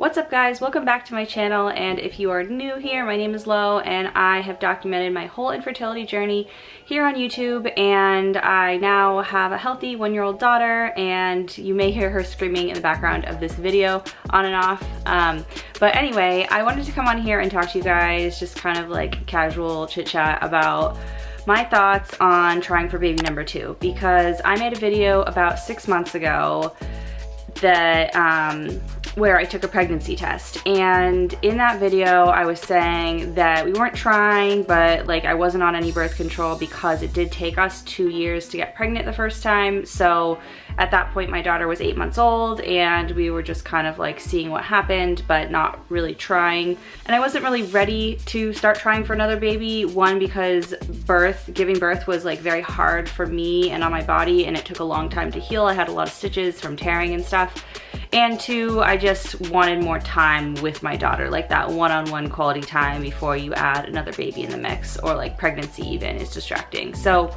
What's up guys, welcome back to my channel, and if you are new here, my name is Lo and I have documented my whole infertility journey here on YouTube, and I now have a healthy 1-year-old daughter, and you may hear her screaming in the background of this video on and off. But anyway, I wanted to come on here and talk to you guys, just kind of like casual chit chat about my thoughts on trying for baby number 2, because I made a video about 6 months ago that where I took a pregnancy test, and in that video I was saying that we weren't trying, but like I wasn't on any birth control because it did take us 2 years to get pregnant the first time. So at that point my daughter was 8 months old and we were just kind of like seeing what happened but not really trying, and I wasn't really ready to start trying for another baby. One, because giving birth was like very hard for me and on my body, and it took a long time to heal. I had a lot of stitches from tearing and stuff. And two, I just wanted more time with my daughter, like that one-on-one quality time before you add another baby in the mix, or like pregnancy even is distracting. So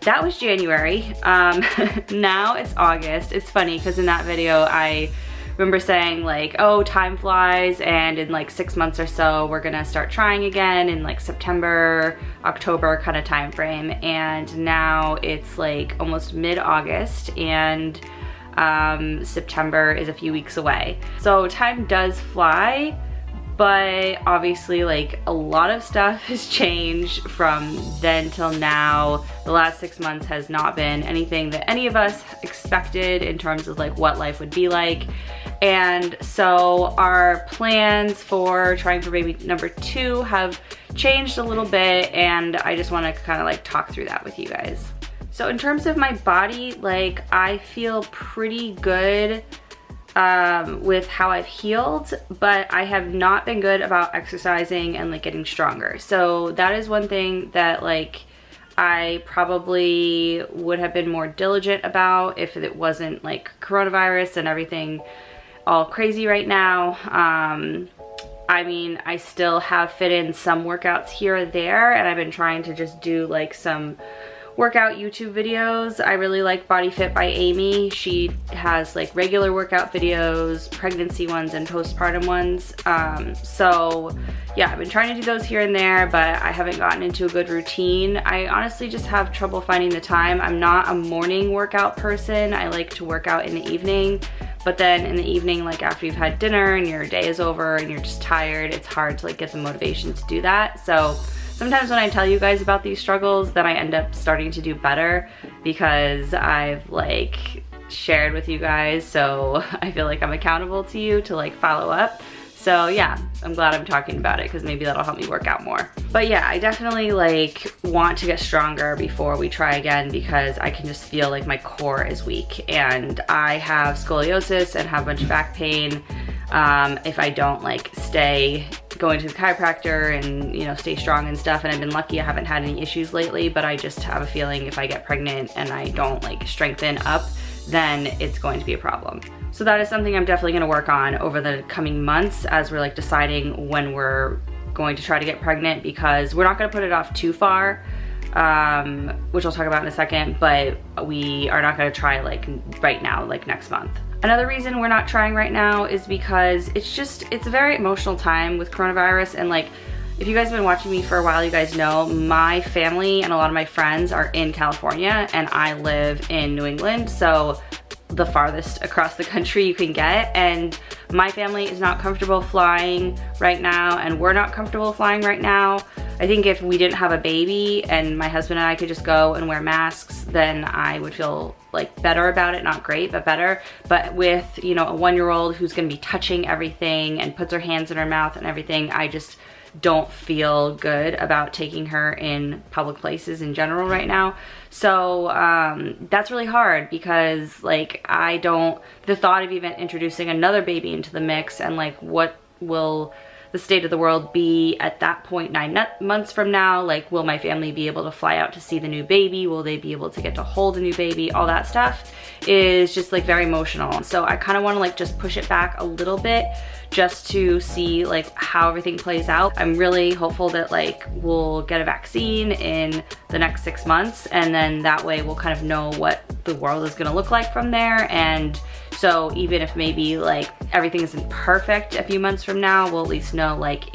that was January. Now it's August. It's funny because in that video I remember saying like, oh, time flies, and in like 6 months or so we're gonna start trying again in like September, October kind of time frame. And now it's like almost mid-August, and September is a few weeks away. So time does fly, but obviously like a lot of stuff has changed from then till now. The last 6 months has not been anything that any of us expected in terms of like what life would be like. And so our plans for trying for baby number 2 have changed a little bit, and I just want to kind of like talk through that with you guys. So in terms of my body, like I feel pretty good with how I've healed, but I have not been good about exercising and like getting stronger. So that is one thing that like I probably would have been more diligent about if it wasn't like coronavirus and everything all crazy right now. I mean, I still have fit in some workouts here or there, and I've been trying to just do like some workout YouTube videos. I really like Body Fit by Amy. She has like regular workout videos, pregnancy ones and postpartum ones. So yeah, I've been trying to do those here and there, but I haven't gotten into a good routine. I honestly just have trouble finding the time. I'm not a morning workout person. I like to work out in the evening, but then in the evening, like after you've had dinner and your day is over and you're just tired, it's hard to like get the motivation to do that. So sometimes when I tell you guys about these struggles, then I end up starting to do better because I've like shared with you guys, so I feel like I'm accountable to you to like follow up. So yeah, I'm glad I'm talking about it because maybe that'll help me work out more. But yeah, I definitely like want to get stronger before we try again, because I can just feel like my core is weak, and I have scoliosis and have a bunch of back pain. If I don't like stay going to the chiropractor and, you know, stay strong and stuff, and I've been lucky I haven't had any issues lately, but I just have a feeling if I get pregnant and I don't like strengthen up, then it's going to be a problem. So that is something I'm definitely going to work on over the coming months as we're like deciding when we're going to try to get pregnant, because we're not going to put it off too far, which I'll talk about in a second, but we are not going to try like right now, like next month. Another reason we're not trying right now is because it's a very emotional time with coronavirus, and like if you guys have been watching me for a while, you guys know my family and a lot of my friends are in California and I live in New England, so the farthest across the country you can get, and my family is not comfortable flying right now and we're not comfortable flying right now. I think if we didn't have a baby and my husband and I could just go and wear masks, then I would feel like better about it. Not great, but better. But with, you know, a 1-year-old who's gonna be touching everything and puts her hands in her mouth and everything, I just don't feel good about taking her in public places in general right now. So that's really hard, because like the thought of even introducing another baby into the mix, and like what will the state of the world be at that point 9 months from now? Like, will my family be able to fly out to see the new baby? Will they be able to get to hold a new baby? All that stuff is just like very emotional. So I kind of want to like just push it back a little bit just to see like how everything plays out. I'm really hopeful that like we'll get a vaccine in the next 6 months, and then that way we'll kind of know what the world is going to look like from there, and So even if maybe like everything isn't perfect a few months from now, we'll at least know like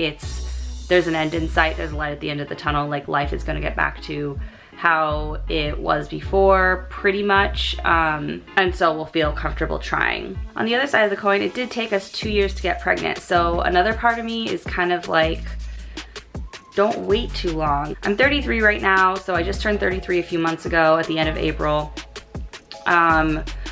there's an end in sight, there's a light at the end of the tunnel, like life is gonna get back to how it was before, pretty much, and so we'll feel comfortable trying. On the other side of the coin, it did take us 2 years to get pregnant, so another part of me is kind of like, don't wait too long. I'm 33 right now, so I just turned 33 a few months ago at the end of April,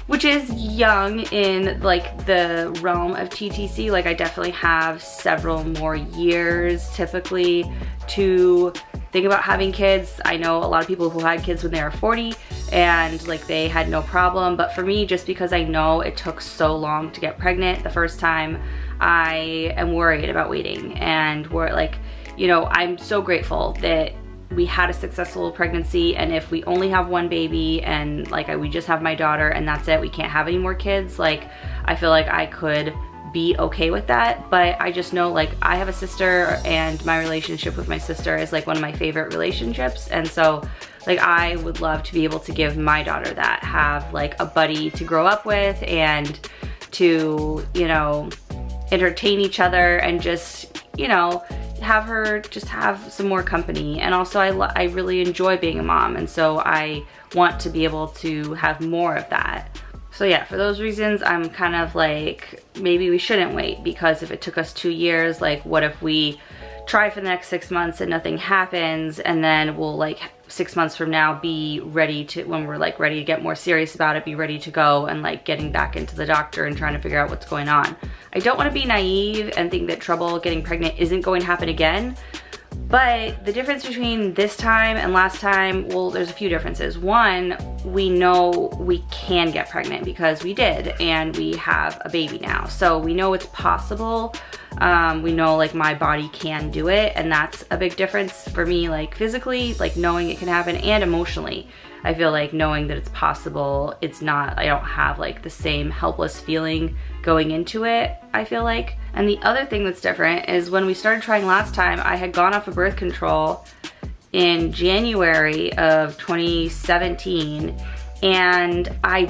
which is young in like the realm of TTC. Like I definitely have several more years typically to think about having kids. I know a lot of people who had kids when they were 40 and like they had no problem, but for me, just because I know it took so long to get pregnant the first time, I am worried about waiting. And we're like, you know, I'm so grateful that we had a successful pregnancy, and if we only have one baby and like we just have my daughter and that's it, we can't have any more kids, like I feel like I could be okay with that. But I just know like I have a sister and my relationship with my sister is like one of my favorite relationships, and so like I would love to be able to give my daughter that, have like a buddy to grow up with and to, you know, entertain each other and just, you know, have her just have some more company. And also I really enjoy being a mom, and so I want to be able to have more of that. So yeah, for those reasons, I'm kind of like, maybe we shouldn't wait, because if it took us 2 years, like what if we try for the next 6 months and nothing happens, and then we'll like 6 months from now be ready to, when we're like ready to get more serious about it, be ready to go and like getting back into the doctor and trying to figure out what's going on. I don't want to be naive and think that trouble getting pregnant isn't going to happen again. But the difference between this time and last time, well, there's a few differences. One, we know we can get pregnant because we did, and we have a baby now. So we know it's possible. We know like my body can do it, and that's a big difference for me, like physically, like knowing it can happen, and emotionally. I feel like knowing that it's possible, it's not, I don't have like the same helpless feeling going into it, I feel like. And the other thing that's different is when we started trying last time, I had gone off of birth control in January of 2017, and I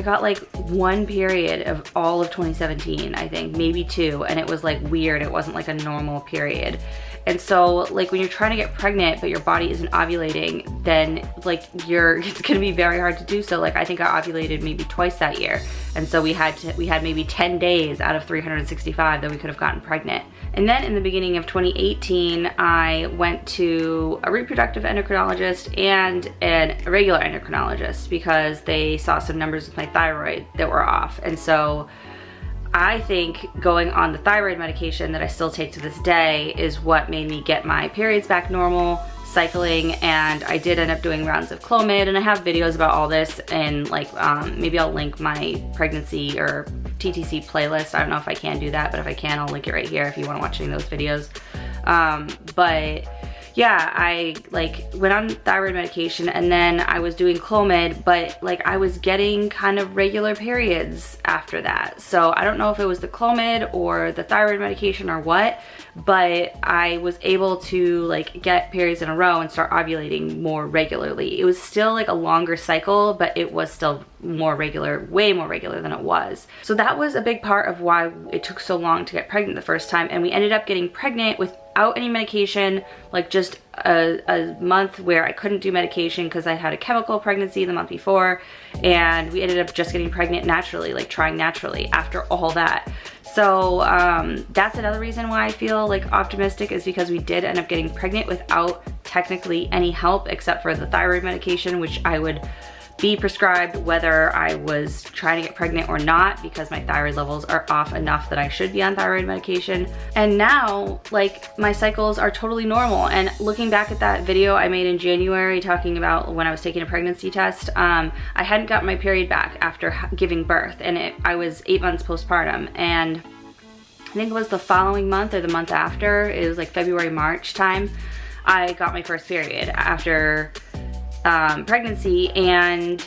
got like one period of all of 2017, I think, maybe two, and it was like weird. It wasn't like a normal period. And so like when you're trying to get pregnant but your body isn't ovulating, then like it's gonna be very hard to do so. Like I think I ovulated maybe twice that year. And so we had maybe 10 days out of 365 that we could have gotten pregnant. And then in the beginning of 2018, I went to a reproductive endocrinologist and a regular endocrinologist because they saw some numbers with my thyroid that were off. And so I think going on the thyroid medication that I still take to this day is what made me get my periods back normal, cycling, and I did end up doing rounds of Clomid, and I have videos about all this, and like maybe I'll link my pregnancy or TTC playlist. I don't know if I can do that, but if I can, I'll link it right here if you want to watch any of those videos. But yeah, I like went on thyroid medication, and then I was doing Clomid, but like I was getting kind of regular periods after that. So I don't know if it was the Clomid or the thyroid medication or what, but I was able to like get periods in a row and start ovulating more regularly. It was still like a longer cycle, but it was still more regular, way more regular than it was. So that was a big part of why it took so long to get pregnant the first time, and we ended up getting pregnant without any medication, like just a month where I couldn't do medication because I had a chemical pregnancy the month before, and we ended up just getting pregnant naturally, like trying naturally after all that. So that's another reason why I feel like optimistic, is because we did end up getting pregnant without technically any help except for the thyroid medication, which I would be prescribed whether I was trying to get pregnant or not, because my thyroid levels are off enough that I should be on thyroid medication. And now like my cycles are totally normal. And looking back at that video I made in January talking about when I was taking a pregnancy test, I hadn't gotten my period back after giving birth, and I was 8 months postpartum, and I think it was the following month or the month after, it was like February, March time, I got my first period after pregnancy, and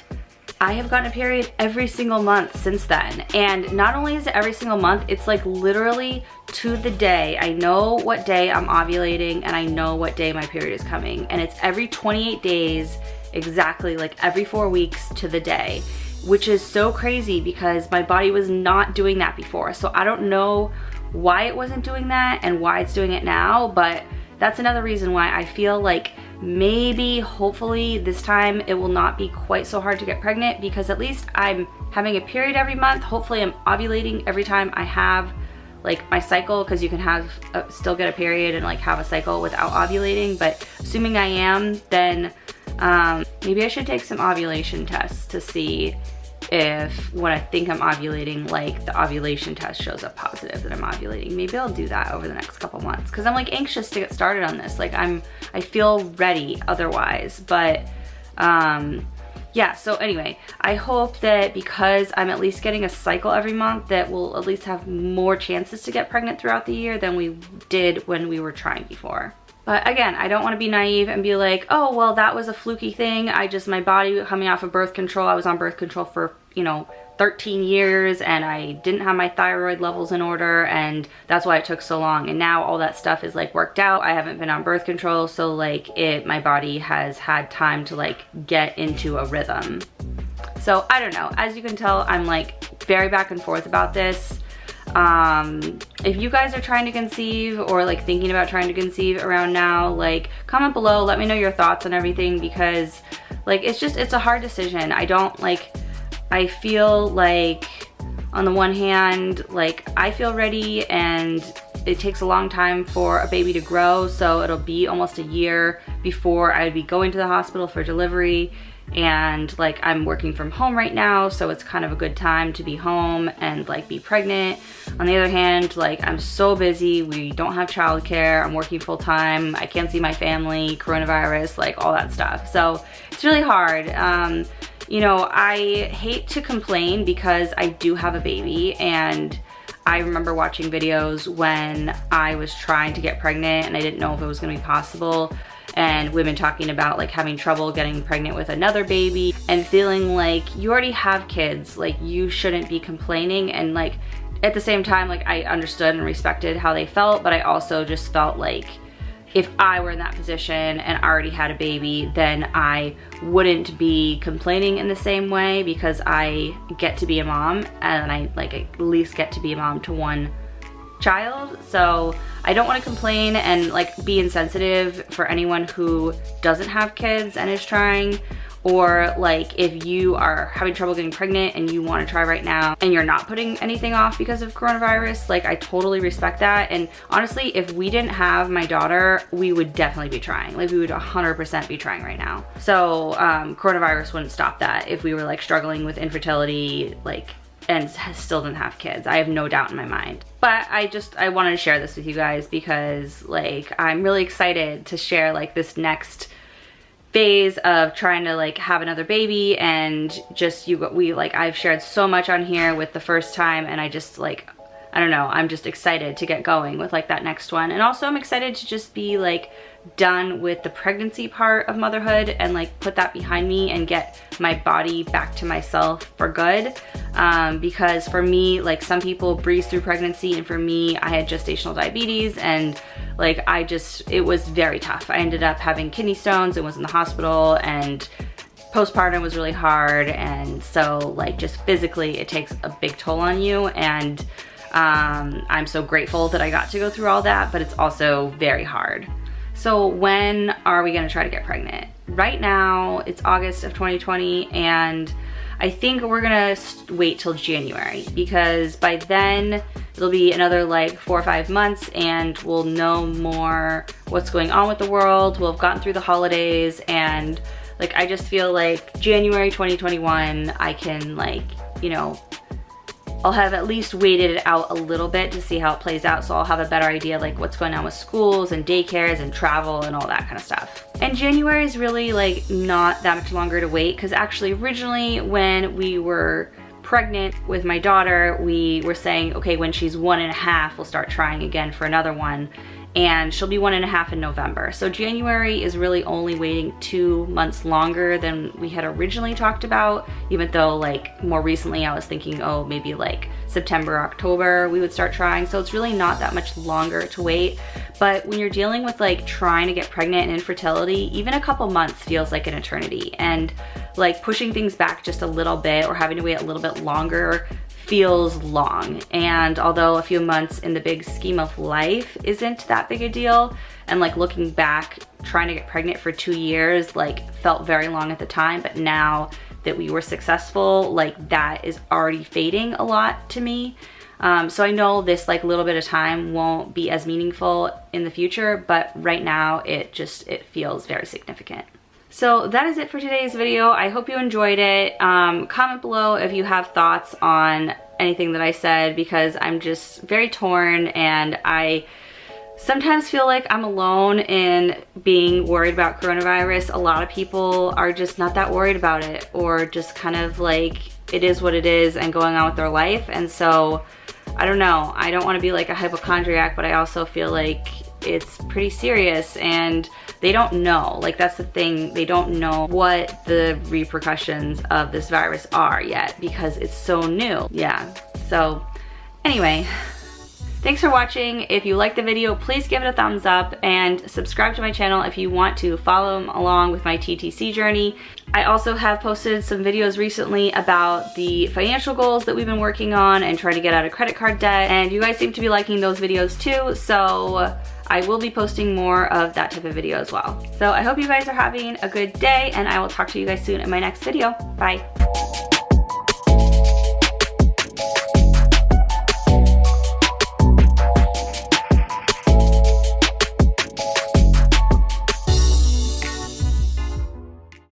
I have gotten a period every single month since then. And not only is it every single month, it's like literally to the day. I know what day I'm ovulating, and I know what day my period is coming, and it's every 28 days exactly, like every 4 weeks to the day. which is so crazy because my body was not doing that before. So I don't know why it wasn't doing that and why it's doing it now, but that's another reason why I feel like maybe, hopefully this time it will not be quite so hard to get pregnant, because at least I'm having a period every month. Hopefully I'm ovulating every time I have like my cycle, because you can have still get a period and like have a cycle without ovulating. But assuming I am, then maybe I should take some ovulation tests to see if when I think I'm ovulating, like the ovulation test shows up positive that I'm ovulating. Maybe I'll do that over the next couple months, because I'm like anxious to get started on this. Like I feel ready otherwise. But yeah, so anyway, I hope that because I'm at least getting a cycle every month, that we'll at least have more chances to get pregnant throughout the year than we did when we were trying before. But again, I don't want to be naive and be like, oh, well, that was a fluky thing. My body coming off of birth control, I was on birth control for, 13 years, and I didn't have my thyroid levels in order, and that's why it took so long. And now all that stuff is like worked out. I haven't been on birth control, so like my body has had time to like get into a rhythm. So I don't know. As you can tell, I'm like very back and forth about this. If you guys are trying to conceive or like thinking about trying to conceive around now, like comment below, let me know your thoughts on everything, because like it's a hard decision. I feel like on the one hand, like I feel ready, and it takes a long time for a baby to grow, so it'll be almost a year before I would be going to the hospital for delivery. And like I'm working from home right now, so it's kind of a good time to be home and like be pregnant. On the other hand, like I'm so busy, we don't have childcare, I'm working full time, I can't see my family, coronavirus, like all that stuff. So it's really hard. I hate to complain because I do have a baby, and I remember watching videos when I was trying to get pregnant and I didn't know if it was gonna be possible, and women talking about like having trouble getting pregnant with another baby and feeling like you already have kids, like you shouldn't be complaining. And like at the same time, like I understood and respected how they felt, but I also just felt like if I were in that position and already had a baby, then I wouldn't be complaining in the same way, because I get to be a mom, and I like at least get to be a mom to one child. So I don't want to complain and like be insensitive for anyone who doesn't have kids and is trying, or like if you are having trouble getting pregnant and you want to try right now and you're not putting anything off because of coronavirus, like I totally respect that. And honestly, if we didn't have my daughter, we would definitely be trying. Like we would 100% be trying right now. So coronavirus wouldn't stop that if we were like struggling with infertility, like, and still didn't have kids. I have no doubt in my mind. But I wanted to share this with you guys because like I'm really excited to share like this next phase of trying to like have another baby. And just I've shared so much on here with the first time, and I just like, I don't know, I'm just excited to get going with like that next one. And also I'm excited to just be like done with the pregnancy part of motherhood and like put that behind me and get my body back to myself for good. Because for me, like some people breeze through pregnancy, and for me, I had gestational diabetes, and like it was very tough. I ended up having kidney stones and was in the hospital, and postpartum was really hard. And so like just physically it takes a big toll on you. And I'm so grateful that I got to go through all that, but it's also very hard. So when are we gonna try to get pregnant? Right now, it's August of 2020, and I think we're gonna wait till January, because by then it'll be another like 4 or 5 months, and we'll know more what's going on with the world. We'll have gotten through the holidays, and like I just feel like January 2021, I can like, I'll have at least waited it out a little bit to see how it plays out, so I'll have a better idea like what's going on with schools and daycares and travel and all that kind of stuff. And January is really like not that much longer to wait, because actually originally when we were pregnant with my daughter, we were saying, okay, when she's 1.5, we'll start trying again for another one. and she'll be 1.5 in November. So January is really only waiting 2 months longer than we had originally talked about, even though like more recently I was thinking, oh, maybe like September, October we would start trying. So it's really not that much longer to wait. But when you're dealing with like trying to get pregnant and infertility, even a couple months feels like an eternity. And like pushing things back just a little bit or having to wait a little bit longer feels long. And although a few months in the big scheme of life isn't that big a deal, and like looking back, trying to get pregnant for 2 years like felt very long at the time, but now that we were successful, like that is already fading a lot to me. So I know this like little bit of time won't be as meaningful in the future, but right now it feels very significant. So that is it for today's video. I hope you enjoyed it. Comment below if you have thoughts on anything that I said, because I'm just very torn, and I sometimes feel like I'm alone in being worried about coronavirus. A lot of people are just not that worried about it, or just kind of like it is what it is and going on with their life. And so I don't know, I don't want to be like a hypochondriac, but I also feel like it's pretty serious, and they don't know. Like that's the thing, they don't know what the repercussions of this virus are yet because it's so new. Yeah, so anyway, thanks for watching. If you liked the video, please give it a thumbs up and subscribe to my channel if you want to follow along with my TTC journey. I also have posted some videos recently about the financial goals that we've been working on and trying to get out of credit card debt, and you guys seem to be liking those videos too, so I will be posting more of that type of video as well. So I hope you guys are having a good day, and I will talk to you guys soon in my next video. Bye.